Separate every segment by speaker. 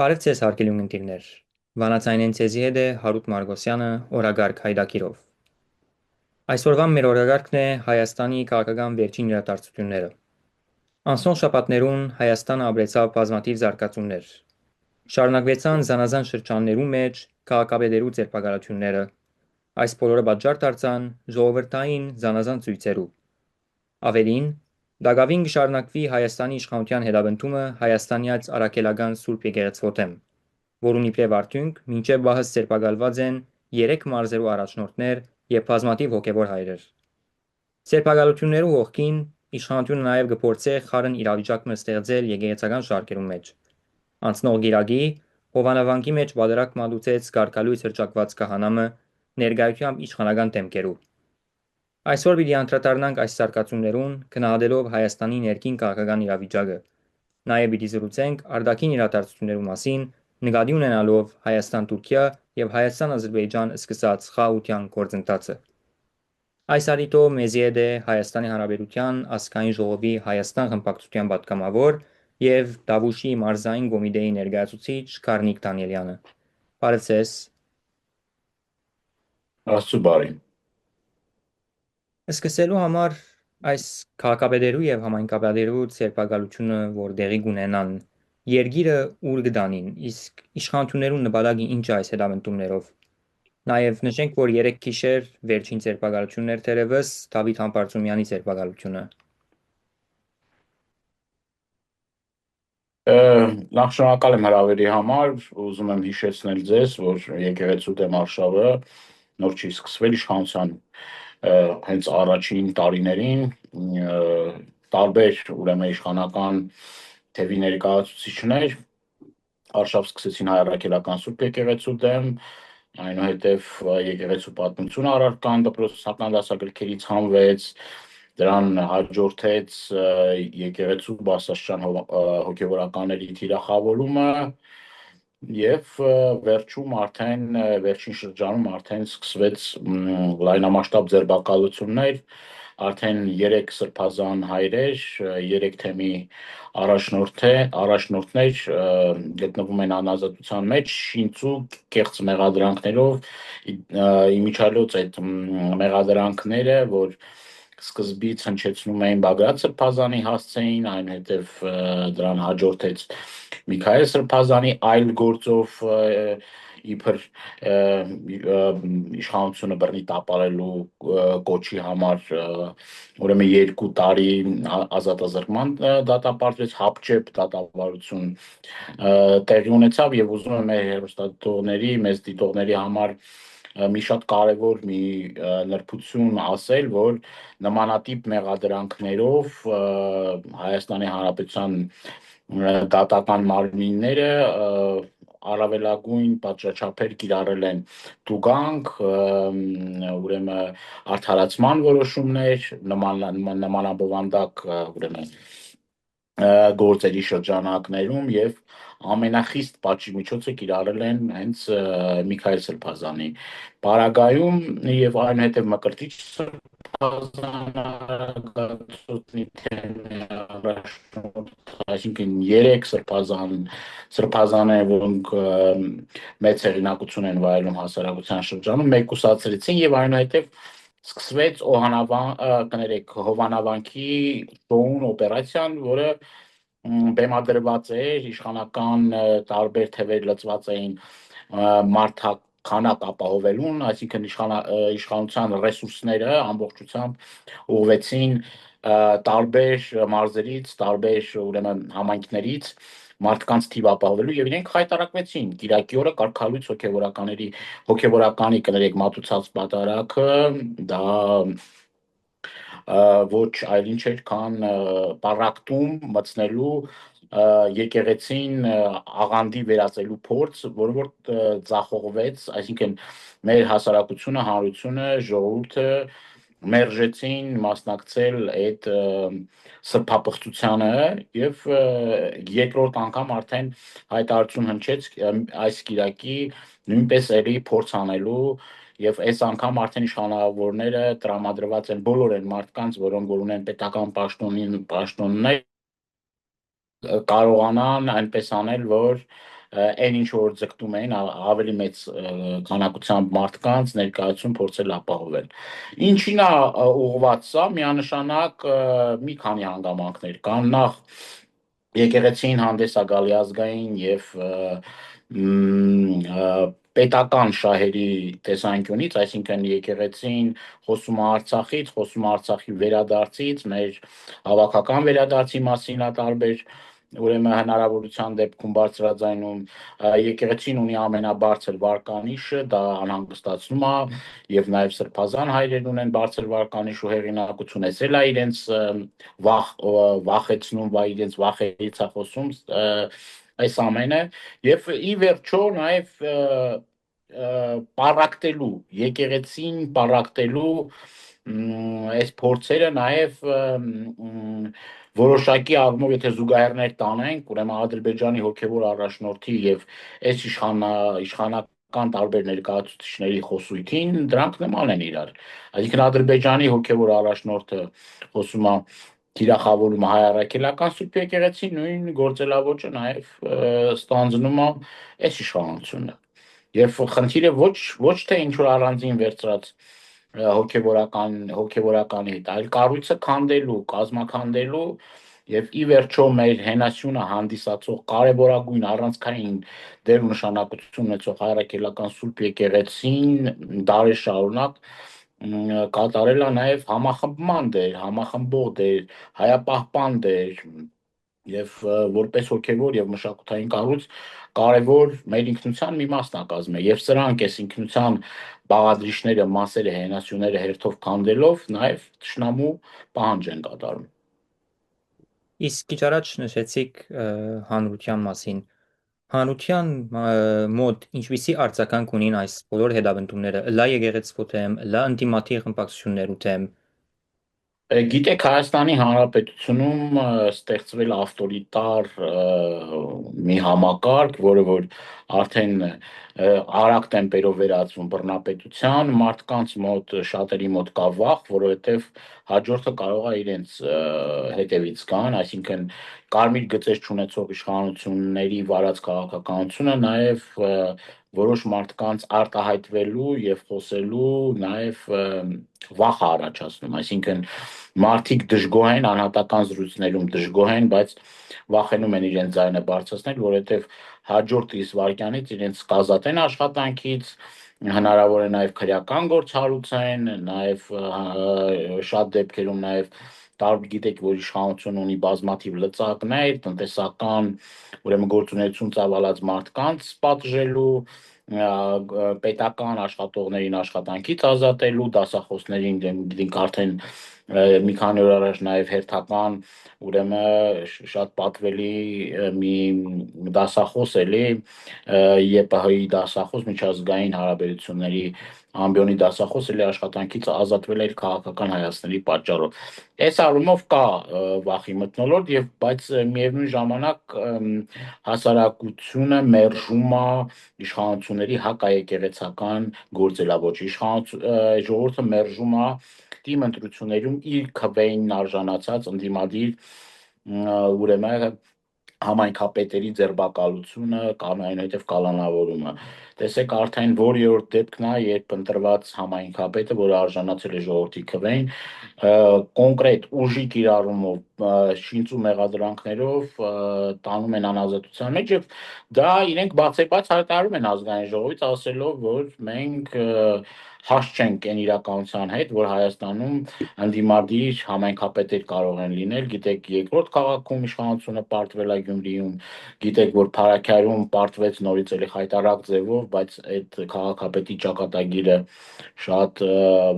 Speaker 1: Բարև ձեզ հարգելի ունկնդիրներ։ Վանացայինեն ցեզի հետ է Հարութ Մարգոսյանը օրագարկ հայդակիրով։ Այսօրվա մեր օրագարկն է Հայաստանի քաղաքական վերջին իրադարձությունները։ Անցնող շաբաթներուն Հայաստանը ապրեցավ բազմաթիվ զարգացումներ։ Շարունակվեցան զանազան շրջաններում մեջ քաղաքապետերու ձերբակալությունները։ Այս բոլորը պատճառ դարձան ժողովրդային զանազան ցույցերու։ Ավելին, Դագավին կշարունակվի Հայաստանի իշխանության հետապնդումը հայաստանյաց արաքելական Սուրբ Եկեղեցվո դեմ, որուն իբրև արդյունք մինչև վաղս ձերբակալված են 3 մարզերու առաջնորդներ եւ բազմաթիվ հոգևոր հայրեր։ Ձերբակալություններու հողքին իշխանությունը նաեւ կփորձե խառն իրավիճակը ստեղծել եկեղեցական շարքերու մեջ։ Անցնող գիրագի Հովանավանքի մեջ վադարակ մատուցեց կարգալույց հրճակված կահանամը ներկայությամբ իշխանական դեմքերու։ Այսօր պիտի անդրադառնանք այս զարգացումներուն գնահատելով Հայաստանի ներքին քաղաքական իրավիճակը։ Նաև պիտի զրուցենք արտաքին իրադարձություններու մասին, նկատի ունենալով Հայաստան-Թուրքիա եւ Հայաստան-Ադրբեջան սկսած խաղաղության գործընթացը։ Այս առիթով մեզի հետ է Հայաստանի Հանրապետության ազգային ժողովի Հայաստան խմբակցության պատգամավոր եւ Դավուշի մարզային կոմիտեի ներկայացուցիչ Կարնիկ Դանիելյանը։ Բարև ձեզ։
Speaker 2: Աստծո բարի։
Speaker 1: Սկսելու համար այս քաղաքապետերու եւ համայնքապետերու ձերբակալությունը, որ դեղի կունենան, երկիրը ուր կդանին, իսկ իշխանություններուն նպատակը ինչ է այս հետապնդումներով։ Նաև նշենք, որ 3 գիշեր վերջին ձերբակալություններ թերևս Դավիթ Համբարձումյանի ձերբակալությունը։
Speaker 2: Նախ շնորհակալ եմ հրավերի համար, ուզում եմ հիշեցնել ձեզ, որ եկեղեցու դեմ արշավը նոր չի սկսվել իշխանության հենց առաջին տարիներին տարբեր ուրեմն իշխանական թևի ներկայացուցիչներ արշավ սկսեցին հայ առաքելական Սուրբ եկեղեցու դեմ, այնուհետև եկեղեցու պատմությունը առարկան դպրոցական դասագրքերից հանվեց, դրան հաջորդեց եկեղեցու բարձրաստիճան հոգևորականների թիրախավորումը եւ վերջում արդեն վերջին շրջանում արդեն սկսվեց լայնամասշտաբ ձերբակալություններ, արդեն 3 սրբազան հայրեր, 3 թեմի առաջնորդներ գտնվում են անազատության մեջ, շինծու կեղծ մեղադրանքներով, իմիջիայլոց այդ մեղադրանքները, որ սկզբից հնչեցնում էին Բագրատ Սրբազանի հասցեին, այնուհետև դրան հաջորդեց Միքայել Սրբազանի այլ գործով իբր իշխանությունը բռնի տապալելու կոչի համար ուրեմն 2 տարի ազատազրկման դատապարտվեց, հապճեպ դատավարություն տեղի ունեցավ եւ ուզում եմ մեր հեռուստադիտողների, մեծ դիտողների համար մի շատ կարևոր մի նրբություն ասել, որ նմանատիպ մեղադրանքներով Հայաստանի Հանրապետության դատական մարմինները առավելագույն պատժաչափեր կիրառել են տուգանք, ուրեմն արդարացման որոշումներ, նմանաբովանդակ ուրեմն գործերի շրջանակներում եւ ամենախիստ պատժի միջոցը կիրառել են հենց Միքայել Սրբազանի պարագայում եւ այնուհետեւ Մկրտիչ Սրբազանը գացուցնի թեմի այսինքն 3 սրբազան որոնք մեծ հեղինակություն են վայելում հասարակության շրջանում, մեկուսացրեցին եւ այնուհետեւ սկսվեց Հովանավանքի շոուն օպերացիան, որը բեմադրված էր իշխանական տարբեր թևեր լծված էին մարդաքանակ ապահովելուն, այսինքն իշխանության ռեսուրսները ամբողջությամբ ուղղվեցին տարբեր մարզերից, տարբեր ուրեմն համայնքներից մարդկանց թիվ ապահովելու եւ իրենք խայտարակվեցին Կիրակի օրը կարգալույց հոգևորականի կներեք մատուցած պատարակը դա ոչ այլ ինչ էր քան պարակտում մտցնելու եկեղեցին աղանդի վերածելու փորձ, որը որ ձախողվեց, այսինքն մեր հասարակությունը, հանրությունը, ժողովուրդը մերժեցին մասնակցել այդ սրբապղծությանը եւ երկրորդ անգամ արդեն հայտարարություն հնչեց այս Կիրակի նույնպես էլի փորձ անելու եւ այս անգամ արդեն իշխանավորները տրամադրված են բոլոր այն մարդկանց, որոնք որ ունեն պետական պաշտոններ կարողանան այնպես անել, որ այն ինչ որ ձգտում էին ավելի մեծ քանակությամբ մարդկանց ներկայացում փորձել ապահովել։ Ինչին է ուղղված սա, միանշանակ մի քանի հանգամանքներ կան։ Նախ եկեղեցին հանդես է գալի ազգային եւ պետական շահերի տեսանկյունից, այսինքն եկեղեցին խոսում է Արցախից, խոսում է Արցախի վերադարձից, մեր հավաքական վերադարձի մասին է տարբեր ուրեմն հնարավորության դեպքում բարձրաձայնում եկեղեցին ունի ամենաբարձր վարկանիշը, դա անհանգստացնում է եւ նաեւ սրբազան հայրեր ունեն բարձր վարկանիշ ու հեղինակություն էսել է իրենց վախեցնում, վայ իրենց վախերից է խոսում այս ամենը եւ ի վերջո նաեւ պարակտելու եկեղեցին պարակտելու այս փորձերը նաեւ որոշակի առումով եթե զուգահեռներ տանենք, ուրեմն Ադրբեջանի հոգևոր առաջնորդի եւ այս իշխանական տարբեր ներկայացուցիչների խոսույթին դրանք նման են իրար։ Այսինքն Ադրբեջանի հոգևոր առաջնորդը խոսում է թիրախավորում հայ առաքելական Սուրբ եկեղեցի, նույն գործելավոճը նաեւ ստանձնում է այս իշխանությունը։ Եվ խնդիրը ոչ թե ինչ որ առանձին վերծրած հոգևորականի հետ, այլ կառույցը քանդելու, կազմաքանդելու եւ ի վերջո մեր հենասյունը հանդիսացող կարևորագույն առանցքային դեր ու նշանակություն ունեցող հայրաքելական Սուրբ եկեղեցին դարեր շարունակ կատարել է նաեւ համախմբման դեր, համախմբող դեր, հայապահպան դեր եւ որպես հոգևոր եւ մշակութային կառույց կարևոր մեր ինքնության մի մասն է կազմել եւ սրանք այս ինքնության բաղադրիչները, մասերը, հենասյուները հերթով քանդելով նաեւ ճշնամու պահանջ են կատարում։
Speaker 1: Իսկ քիչ առաջ նշեցիք հանրության մասին։ Հանրության մոտ ինչպիսի արձագանք ունին այս բոլոր հետապնդումները, լա եկեղեցու թեմ, լա ընդդիմադիր խմբակցություններու թեմ։
Speaker 2: Գիտեք, Հայաստանի Հանրապետությունում ստեղծվել ավտորիտար մի համակարգ, որը որ արդեն արագ տեմպերով վերածվում բռնապետության, մարդկանց մոտ շատերի մոտ կա վախ, որովհետև հաջորդը կարող է իրենց հետևից գան, այսինքն կարմիր գծեր չունեցող իշխանությունների վարած քաղաքականությունը նաև որոշ մարդկանց արտահայտվելու եւ խոսելու նաև վախ է առաջացնում, այսինքն մարդիկ դժգոհ են, անհատական զրույցներում դժգոհ են, բայց վախենում են իրենց ձայնը բարձրացնել, որովհետև հաջորդ իսկ վարքյանից իրենց կազատեն աշխատանքից, հնարավոր է նաև քրեական գործ հարուցեն, նաև շատ դեպքերում նաև գիտեք, որ իշխանությունը ունի բազմաթիվ լծակներ, տնտեսական, ուրեմն գործունեություն ծավալած մարդկանց պատժելու, պետական աշխատողներին աշխատանքից ազատելու, դասախոսներին գիտենք արդեն մի քանի օր առաջ նաև հերթական ուրեմն շատ պատվելի մի դասախոս էլի ԵՊՀ-ի դասախոս միջազգային հարաբերությունների ամբիոնի դասախոս էլի աշխատանքից ազատվել էր քաղաքական հայացքների պատճառով։ Այս առումով կա վախի մթնոլորտ եւ բայց միևնույն ժամանակ հասարակությունը մերժում է իշխանությունների հակաեկեղեցական գործելավոճ։ Ժողովուրդը մերժում է թիմ ընտրություններում իր քվեին արժանացած ընդդիմադիր ուրեմն համայնքապետերի ձերբակալությունը կամ այնուհետև կալանավորումը։ Տեսեք արդեն որիորդ դեպքն է, երբ ընտրված համայնքապետը, որը արժանացել է ժողովրդի քվեին, կոնկրետ ուժի կիրառումով, շինծ ու մեղադրանքներով տանում են անազատության մեջ եւ դա իրենք բացեբաց հայտարարում են ազգային ժողովից ասելով, որ մենք հաս չենք այն իրականության հետ, որ Հայաստանում ընդդիմադիր համայնքապետեր կարող են լինել, գիտեք, երկրորդ քաղաքում իշխանությունը պարտվել է Գյումրիում, գիտեք, որ Փարաքյայում պարտվեց նորից էլի խայտարակ ձևով, բայց այդ քաղաքապետի ճակատագիրը շատ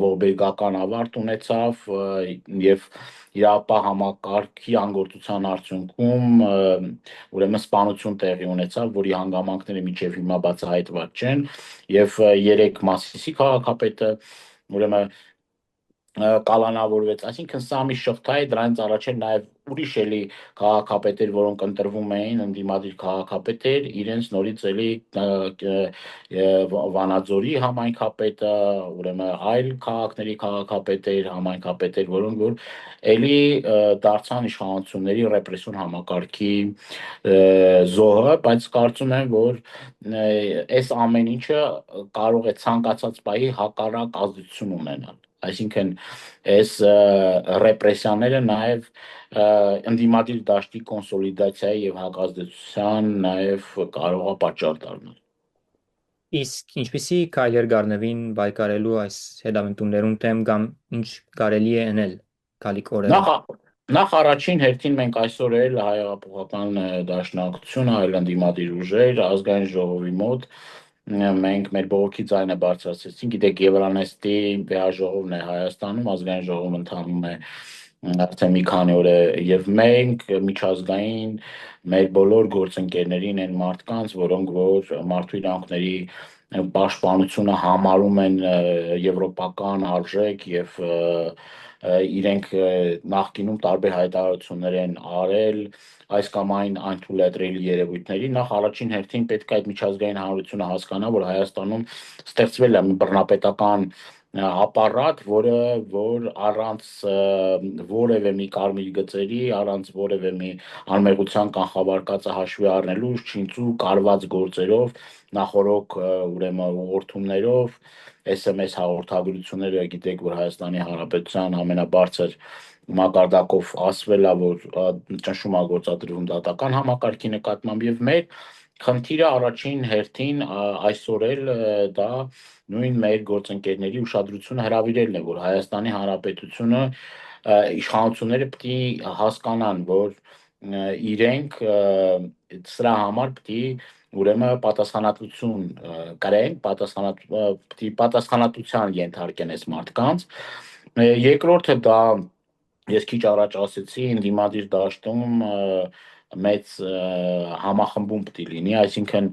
Speaker 2: ողբերգական ավարտ ունեցավ եւ իրապահ համակարգի անգործության արդյունքում ուրեմն սպանություն տեղի ունեցավ, որի հանգամանքները մինչև հիմա բացահայտված չեն եւ երեք Մասիսի քաղաքապետը ուրեմն կալանավորվեց, այսինքն սա մի շղթա է, դրանից առաջ էլ նաև ուրիշ էլի քաղաքապետեր, որոնք ընտրվում էին, ընդդիմադիր քաղաքապետեր, իրենց նորից էլի Վանաձորի համայնքապետը, ուրեմն այլ քաղաքների քաղաքապետեր, համայնքապետեր, որոնք որ էլի դարձան իշխանությունների ռեպրեսիոն համակարգի զոհը, բայց կարծում եմ, որ այս ամեն ինչը կարող է ցանկացած պահի հակառակ ազդեցություն ունենալ։ Այսինքն այս ռեպրեսիաները նաև ընդդիմադիր դաշտի կոնսոլիդացիայի եւ հակազդեցության նաև կարող է պատճառ դառնալ։
Speaker 1: Իսկ ինչպիսի քայլեր կառնվին պայքարելու այս հետապնդումներուն դեմ կամ ինչ կարելի է անել գալիք օրերուն։
Speaker 2: Նախ նախ առաջին հերթին մենք այսօր էլ հայահեղափոխական դաշնակցությունը, այլ ընդդիմադիր ուժեր, ազգային ժողովի մոտ մենք մեր բողոքի ձայնը բարձրացրեցինք։ Գիտեք, Եվրանեստի վեհաժողովն է Հայաստանում, ազգային ժողովը ընթանում է արդեն մի քանի օր է, եւ մենք միջազգային մեր բոլոր գործընկերներին են մարդկանց, որոնք որ մարդու իրավունքների պաշտպանությունը համարում են եվրոպական արժեք եւ իրենք նախկինում տարբեր հայտարարություններ են արել այս կամ այն թույլատրելի երևույթների, նախ առաջին հերթին պետք է այդ միջազգային հանրությունը հասկանա, որ Հայաստանում ստեղծվել է մի բռնապետական ապարատ, որ առանց որևէ մի կարմիր գծերի, առանց որևէ մի անմեղության կանխավարկածը հաշվի առնելու, շինծու կարված գործերով, նախորոք ուրեմն ուղղորդումներով, SMS հաղորդագրությունները, գիտեք, որ Հայաստանի Հանրապետության ամենաբարձր մակարդակով ասվել է, որ ճնշում է գործադրվում դատական համակարգի նկատմամբ եւ մեր խնդիրը առաջին հերթին այսօր էլ դա նույն մեր գործընկերների ուշադրությունը հրավիրելն է, որ Հայաստանի Հանրապետությունը իշխանությունները պետք է հասկանան, որ իրենք սրա համար պետք է ուրեմն պատասխանատվություն կրեն, պատասխանատվության ենթարկեն այս մարդկանց։ Երկրորդը դա ես քիչ առաջ ասեցի, ընդդիմադիր դաշտում մեծ համախմբում պետք է լինի, այսինքն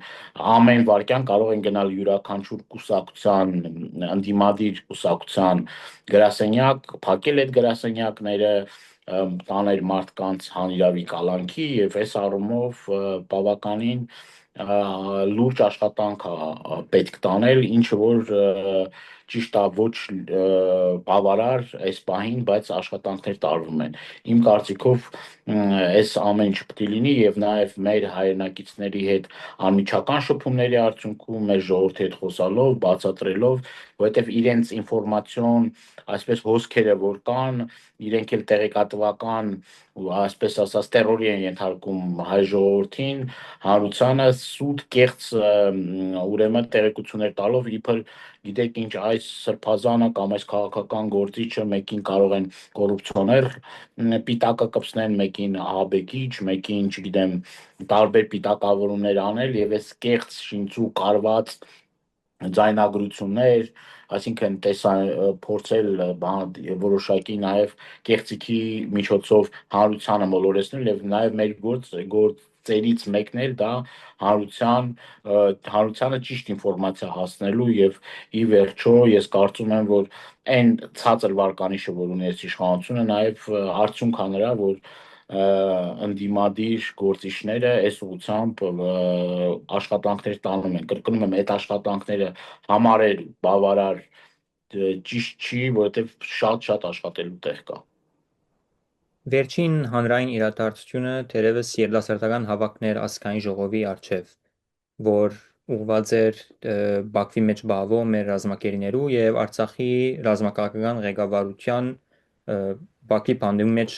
Speaker 2: ամեն վարքյան կարող են գնալ յուրաքանչյուր կուսակցության, ընդդիմադիր կուսակցության գրասենյակ, փակել այդ գրասենյակները, տանել մարդկանց հանիրավի կալանքի եւ այս առումով բավականին լուրջ աշխատանք պետք տանել, ինչը որ ճիշտ է ոչ բավարար այս պահին, բայց աշխատանքներ տարվում են։ Իմ կարծիքով այս ամեն ինչը պետք է լինի եւ նաեւ մեր հայրենակիցների հետ անմիջական շփումների արդյունքում մեր ժողովրդի հետ խոսալով, բացատրելով, որովհետեւ իրենց ինֆորմացիոն այսպես հոսքերը որ կան, իրենք էլ տեղեկատվական ու այսպես ասած terror-ի են ենթարկում հայ ժողովրդին, հանրությանը սուտ կեղծ ուրեմն տեղեկություններ տալով իբր գիտեք ինչ այս սրբազանը կամ այս քաղաքական գործիչը մեկին կարող են կոռուպցիոներ պիտակը կպցնեն, մեկին ահաբեկիչ, մեկին, չգիտեմ, տարբեր պիտակավորումներ անել եւ այս կեղծ շինծու կարված ձայնագրություններ, այսինքն փորձել որոշակի նաև կեղծիքի միջոցով հանրությանը մոլորեցնել եւ նաև մեր գործերից մեկն էլ դա հանրությանը ճիշտ ինֆորմացիա հասնելու եւ ի վերջո ես կարծում եմ, որ այն ցածր վարկանիշը, որ ունի այս իշխանությունը, նաև արդյունք է նրա, որ ընդդիմադիր գործիչները այս ուղղությամբ աշխատանքներ տանում են։ Կրկնում եմ, այդ աշխատանքները համարել բավարար ճիշտ չի, որովհետև շատ-շատ աշխատելու տեղ կա։
Speaker 1: Վերջին հանրային իրադարձությունը թերևս երիտասարդական հավաքներ ազգային ժողովի առջև, որ ուղղված էր Բաքվի մեջ բավով մեր ռազմակերիներու եւ Արցախի ռազմաքաղաքական ղեկավարության Բաքվի պանդեմի մեջ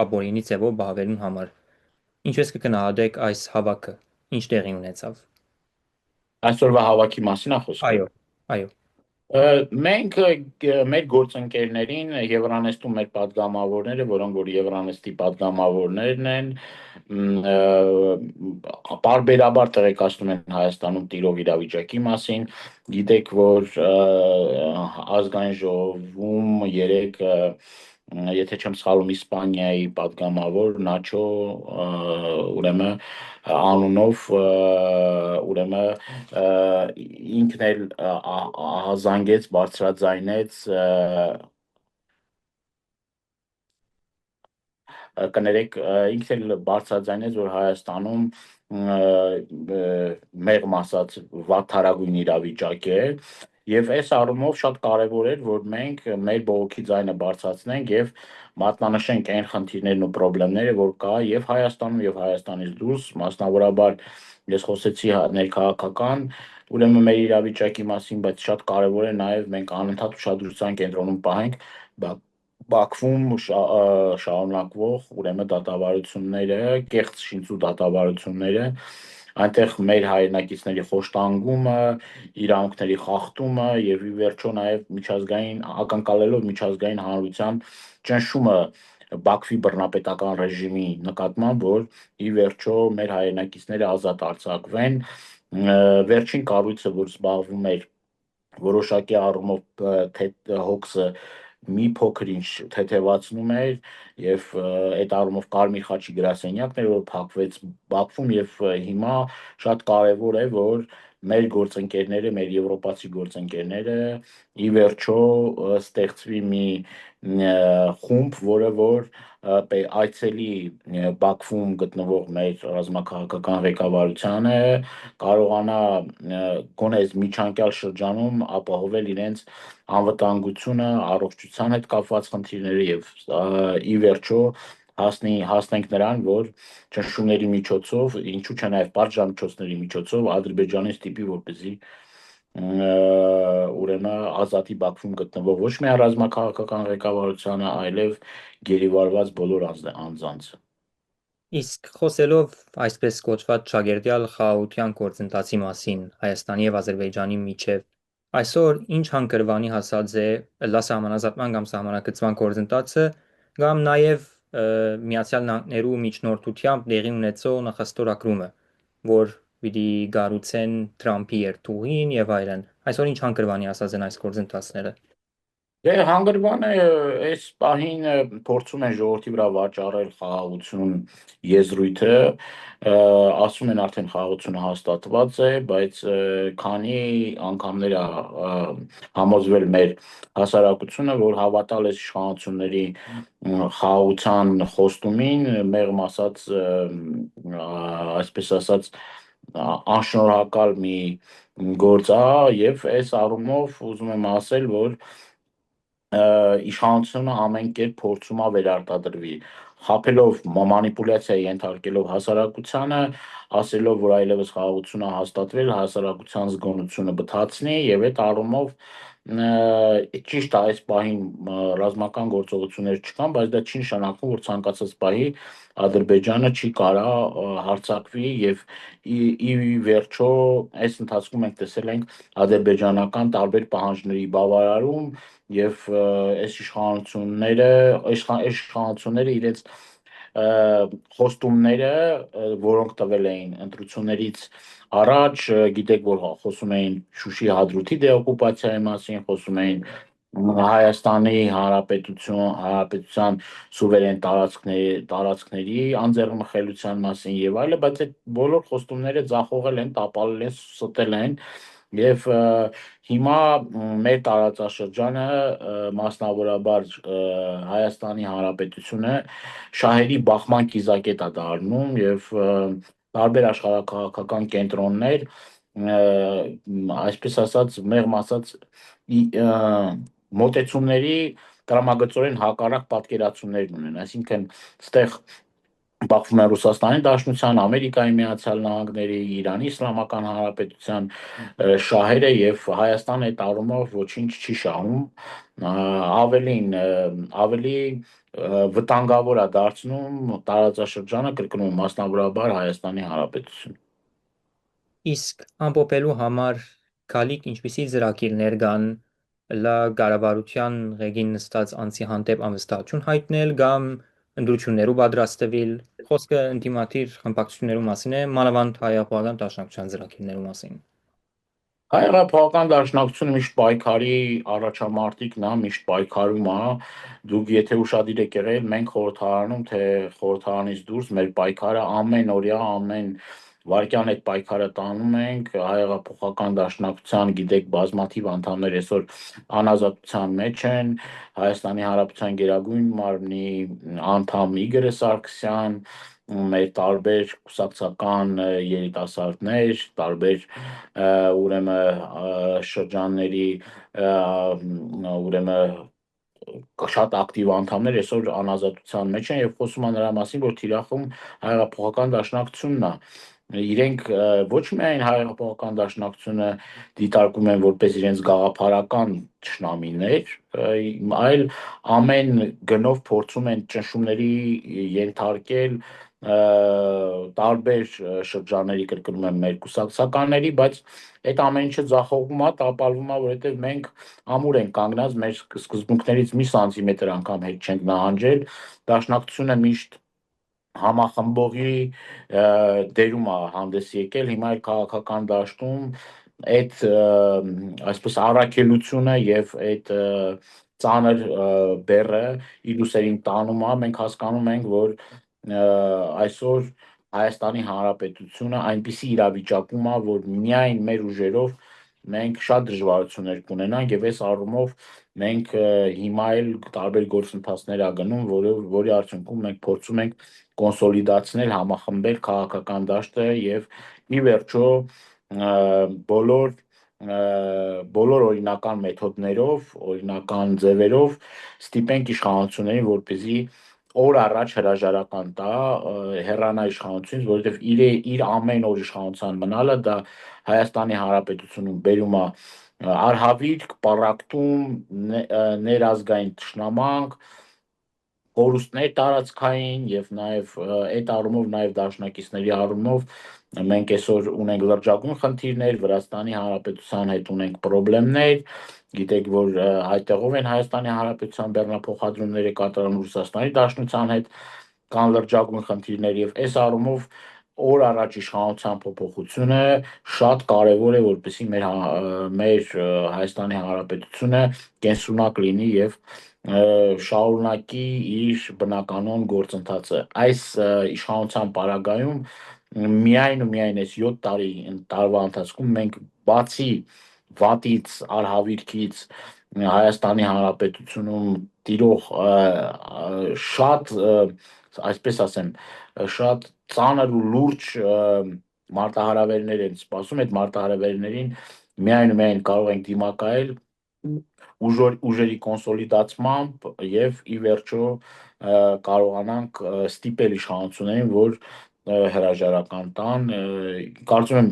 Speaker 1: ապօրինի ձևով բավելուն համար։ Ինչպես կգնահատեք այս հավաքը, ինչ տեղի ունեցավ։
Speaker 2: Այսօրվա հավաքի մասին է խոսքը։
Speaker 1: Այո, այո։
Speaker 2: Մենք մեր գործընկերներին Եվրանեստում մեր падգամավորները, որոնք որ Եվրանեստի падգամավորներն են, պարբերաբար տեղեկացնում են Հայաստանում տիրող իրավիճակի մասին։ Գիտեք, որ ազգային ժողովում երեք եթե չեմ սխալվում Իսպանիայի падգամավոր Նաչո ուրեմն անունով ուրեմն ինքն էլ զանգեց, բարձրաձայնեց կներեք ինքն էլ բարձրաձայնեց, որ Հայաստանում մեղմ ասած վատթարագույն իրավիճակ է, եւ այս առումով շատ կարեւոր էր, որ մենք մեր բողոքի ձայնը բարձրացնենք եւ մատնանշենք այն խնդիրներն ու խնդիրները, որ կա եւ Հայաստանում եւ Հայաստանից դուրս, մասնավորաբար ես խոսեցի ներքաղաքական, ուրեմն մեր իրավիճակի մասին, բայց շատ կարեւոր է նաեւ մենք անընդհատ ուշադրության կենտրոնում պահենք Բաքվում շարունակվող ուրեմն դատավարությունները, կեղծ շինծու դատավարությունները, այնտեղ մեր հայրենակիցների խոշտանգումը, իրավունքների խախտումը եւ ի վերջո նաեւ ակնկալելով միջազգային հանրության ճնշումը Բաքվի բռնապետական ռեժիմի նկատմամբ, որ ի վերջո մեր հայրենակիցները ազատ արձակվեն, վերջին կառույցը, որ զբաղվում էր որոշակի առումով հոգսը մի փոքր-ինչ թեթևացնում էր եւ այդ առումով Կարմիր խաչի գրասենյակն էր, որ փակվեց Բաքվում եւ հիմա շատ կարեւոր է, որ մեր գործընկերները, մեր եվրոպացի գործընկերները ի վերջո ստեղծվի մի խումբ, որը որ այցելի Բաքվում գտնվող մեր ռազմաքաղաքական ղեկավարությանը կարողանա գոնե այս միջանկյալ շրջանում ապահովել իրենց անվտանգությունը, առողջության հետ կապված խնդիրները եւ ի վերջո հասնենք նրան, որ ճնշումների միջոցով, ինչու՞ չէ նաեւ պատժամիջոցների միջոցով Ադրբեջանին ստիպի, որպեսզի ուրեմն ազատի Բաքվում գտնվող ոչ միայն ռազմաքաղաքական ղեկավարությանը, այլև գերիվարված բոլոր անձանց։
Speaker 1: Իսկ խոսելով այսպես կոչված շագերտյալ խաղաղության գործընթացի մասին Հայաստանի եւ Ադրբեջանի միջև, այսօր ինչ հանգրվանի հասած է լա սահմանազատման կամ սահմանակցման գործընթացը կամ նաեւ Միացյալ Նահանգներու միջնորդությամբ տեղի ունեցող նախաստորագրումը, որ պիտի գառուցեն Թրամփի երթուղին եւ այլն։ Այսօր ինչ հանգրվանի հասած են այս գործընթացները։
Speaker 2: Դե հանգրվանը այս պահին փորձում են ժողովրդի վրա վաճառել խաղաղություն եզրույթը, ասում են արդեն խաղաղությունը հաստատված է, բայց քանի անգամներ է համոզվել մեր հասարակությունը, որ հավատալ է իշխանությունների խաղաղության խոստումին, մեղմ ասած, այսպես ասած, անշնորհակալ մի գործ է եւ այս առումով ուզում եմ ասել, որ իշխանությունը ամեն կերպ փորձում է վերարտադրվի, խաբելով մանիպուլյացիայի ենթարկելով հասարակությանը, ասելով, որ այլևս խաղաղություն է հաստատվել, հասարակության զգոնությունը բթացնի եւ այդ առումով ճիշտ է այս պահին ռազմական գործողություններ չկան, բայց դա չի նշանակում, որ ցանկացած պահի Ադրբեջանը չի կարա հարձակվի եւ ի վերջո այս ընթացքում մենք տեսել ենք ադրբեջանական տարբեր պահանջների բավարարում եւ իշխանությունները իրենց խոստումները, որոնք տվել էին ընտրություններից առաջ, գիտեք, որ խոսում էին Շուշի Հադրութի դեօկուպացիայի մասին, խոսում էին Հայաստանի Հանրապետության սուվերեն տարածքների անձեռնմխելիության մասին եւ այլը, բայց այդ բոլոր խոստումները ձախողել են, տապալել են, ստել են եւ հիմա մեր տարածաշրջանը, մասնավորաբար Հայաստանի Հանրապետությունը շահերի բախման կիզակետ է դառնում եւ տարբեր աշխարհաքաղաքական կենտրոններ, այսպես ասած, մեղմ ասած, մոտեցումների տրամագծորեն հակառակ պատկերացումներ ունեն, այսինքն ստեղ բախվում են Ռուսաստանի Դաշնության, Ամերիկայի Միացյալ Նահանգների, Իրանի Իսլամական Հանրապետության շահերը եւ Հայաստանը այդ առումով ոչինչ չի շահում, ավելի վտանգավոր է դարձնում տարածաշրջանը, կրկնում եմ, մասնավորաբար Հայաստանի Հանրապետությունը։
Speaker 1: Իսկ ամփոփելու համար գալիք ինչպիսի ծրագիրներ կան լա կառավարության ղեկին նստած անձի հանդեպ անվստահություն հայտնել կամ ընդրություններու պատրաստվել խոսքը ինտիմատիր խմբակցություններու մասին է մանավանդ հայապահական դաշնակցության ծրագիրներու մասին։
Speaker 2: Հայ-հեղափոխական դաշնակցությունը միշտ պայքարի առաջամարտիկն է, միշտ պայքարում է։ Դուք եթե ուշադիր եք եղել, մենք խորհրդարանում, թե խորհրդարանից դուրս մեր պայքարը ամեն օրյա, ամեն վարկյան այդ պայքարը տանում ենք, Հայեղափոխական Դաշնակցության, գիտեք, բազմաթիվ անդամներ այսօր անազատության մեջ են, Հայաստանի Հանրապետության Գերագույն մարմնի անդամ Իգոր Սարգսյան, մեր տարբեր կուսակցական երիտասարդներ, տարբեր ուրեմն շրջանների ուրեմն շատ ակտիվ անդամներ այսօր անազատության մեջ են եւ խոսում են նրա մասին, որ թիրախում Հայեղափոխական Դաշնակցությունն է։ Իրենք ոչ միայն Հայեղափոխական Դաշնակցությունը դիտարկում են որպես իրենց գաղափարական ճշնամիներ, այլ ամեն գնով փորձում են ճնշումների ենթարկել տարբեր շրջանների, կրկնում եմ, մեր կուսակցականների, բայց այդ ամեն ինչը ձախողվում է, տապալվում է, որովհետև մենք ամուր ենք կանգնած, մեր սկզբունքներից մի սանտիմետր անգամ հետ չենք նահանջել, դաշնակցությունը միշտ համախմբողի դերում է հանդես եկել, հիմա էլ քաղաքական դաշտում այդ այսպես առաքելությունը եւ այդ ծանր բեռը իր ուսերին տանում է, մենք հասկանում ենք, որ այսօր Հայաստանի Հանրապետությունը այնպիսի իրավիճակում է, որ միայն մեր ուժերով մենք շատ դժվարություններ կունենանք եւ այս առումով մենք հիմա էլ տարբեր գործընթացներ ա գնում, որի արդյունքում մենք փորձում ենք կոնսոլիդացնել, համախմբել քաղաքական դաշտը եւ ի վերջո բոլոր բոլոր օրինական մեթոդներով, օրինական ձևերով ստիպենք իշխանություններին, որպեսզի օր առաջ հրաժարական տա հեռանա իշխանությունից, որովհետև իր ամեն օր իշխանության մնալը դա Հայաստանի Հանրապետությունում բերում է արհավիրք, պառակտում, ներազգային թշնամանք, կորուստներ տարածքային եւ նաեւ այդ առումով նաեւ դաշնակիցների առումով մենք այսօր ունենք լրջագույն խնդիրներ, Վրաստանի Հանրապետության հետ ունենք խնդիրներ, գիտեք, որ այդտեղով են Հայաստանի Հանրապետության բեռնափոխադրումները կատարում Ռուսաստանի Դաշնության հետ կան լրջագույն խնդիրներ եւ այս առումով օր առաջ իշխանության փոփոխությունը շատ կարեւոր է, որպեսզի մեր Հայաստանի Հանրապետությունը կենսունակ լինի եւ շարունակի իր բնականոն գործընթացը։ Այս իշխանության պարագայում միայն ու միայն այս 7 տարվա ընթացքում մենք բացի վատից, արհավիրքից Հայաստանի Հանրապետությունում տիրող շատ այսպես ասեմ, շատ ծանր ու լուրջ մարտահրավերներ են սպասում, այդ մարտահրավերներին միայն ու միայն կարող ենք դիմակայել ուժերի կոնսոլիդացմամբ եւ ի վերջո կարողանանք ստիպել իշխանություններին, որ հրաժարական տան, կարծում եմ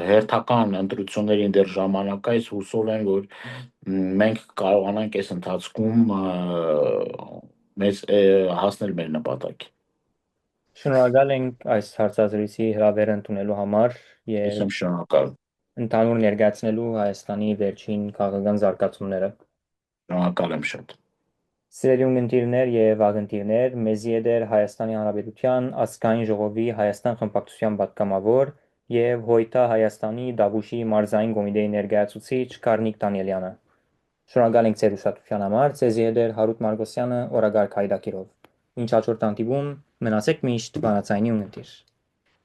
Speaker 2: հերթական ընտրություններին դեռ ժամանակ է, ես հուսով եմ, որ մենք կարողանանք այս ընթացքում մեզ հասնել մեր նպատակին։
Speaker 1: Շնորհակալ ենք այս հարցազրույցի հրավերը ընդունելու համար
Speaker 2: Ես
Speaker 1: եւ
Speaker 2: եմ շնորհակալ։
Speaker 1: ընդհանուր ներկայացնելու Հայաստանի վերջին քաղաքական զարգացումները։
Speaker 2: Շնորհակալ եմ շատ։
Speaker 1: Սիրելի ունկնդիրներ եւ ագնդիրներ, մեզի է դեր Հայաստանի Հանրապետության ազգային ժողովի Հայաստան խմբակցության պատգամավոր եւ Հոյթա Հայաստանի Դավուշի մարզային կոմիտեի ներկայացուցիչ Կարնիկ Դանիելյանը։ Շնորհակալ ենք ձեր ուշադրության համար։ Ձեզի է դեր Հարութ Մարգոսյանը, օրագարկ հայդակիրով։ Ինչ հաջորդ հանդիպում, մնացեք միշտ բանացայինի ունկնդիր։